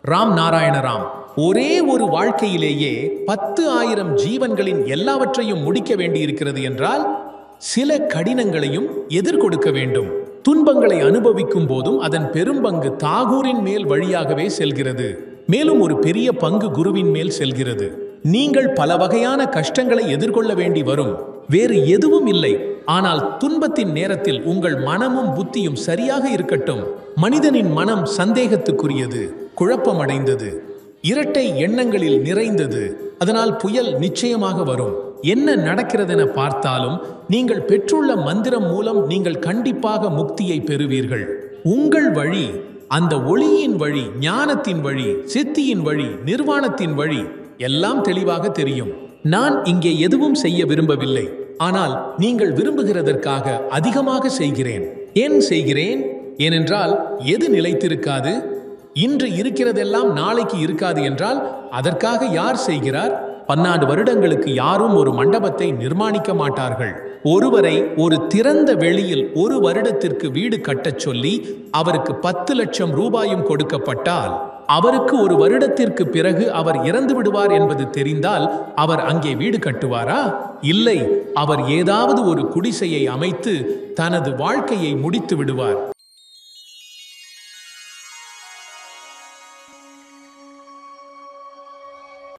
ராம் நாராயண ராம். ஒரே ஒரு வாழ்க்கையிலேயே 10,000 ஜீவன்களின் எல்லாவற்றையும் முடிக்க வேண்டியிருக்கிறது என்றால் சில கடினங்களையும் எதிர்கொடுக்க வேண்டும். துன்பங்களை அனுபவிக்கும் போதும் அதன் பெரும்பங்கு தாகூரின் மேல் வழியாகவே செல்கிறது. மேலும் ஒரு பெரிய பங்கு குருவின் மேல் செல்கிறது. நீங்கள் பல வகையான கஷ்டங்களை எதிர்கொள்ள வேண்டி வரும். வேறு எதுவும் இல்லை. ஆனால் துன்பத்தின் நேரத்தில் உங்கள் மனமும் புத்தியும் சரியாக இருக்கட்டும். மனிதனின் மனம் சந்தேகத்துக்குரியது, குழப்பமடைந்தது, இரட்டை எண்ணங்களில் நிறைந்தது. அதனால் புயல் நிச்சயமாக வரும். என்ன நடக்கிறதென பார்த்தாலும் நீங்கள் பெற்றுள்ள மந்திரம் மூலம் நீங்கள் கண்டிப்பாக முக்தியை பெறுவீர்கள். உங்கள் வழி, அந்த ஒளியின் வழி, ஞானத்தின் வழி, சித்தியின் வழி, நிர்வாணத்தின் வழி எல்லாம் தெளிவாக தெரியும். நான் இங்கே எதுவும் செய்ய விரும்பவில்லை. ஆனால் நீங்கள் விரும்புகிறதற்காக அதிகமாக செய்கிறேன். ஏன் செய்கிறேன்? ஏனென்றால் எது நிலைத்திருக்காது? இன்று இருக்கிறதெல்லாம் நாளைக்கு இருக்காது என்றால் அதற்காக யார் செய்கிறார்? 14 வருடங்களுக்கு யாரும் ஒரு மண்டபத்தை நிர்மாணிக்க மாட்டார்கள். ஒருவரை ஒரு திறந்த வெளியில் 1 வருடத்திற்கு வீடு கட்டச் சொல்லி அவருக்கு 10 லட்சம் ரூபாயும் கொடுக்கப்பட்டால் அவருக்கு 1 வருடத்திற்கு பிறகு அவர் இறந்து விடுவார் என்பது தெரிந்தால் அவர் அங்கே வீடு கட்டுவாரா? இல்லை, அவர் ஏதாவது ஒரு குடிசையை அமைத்து தனது வாழ்க்கையை முடித்து விடுவார்.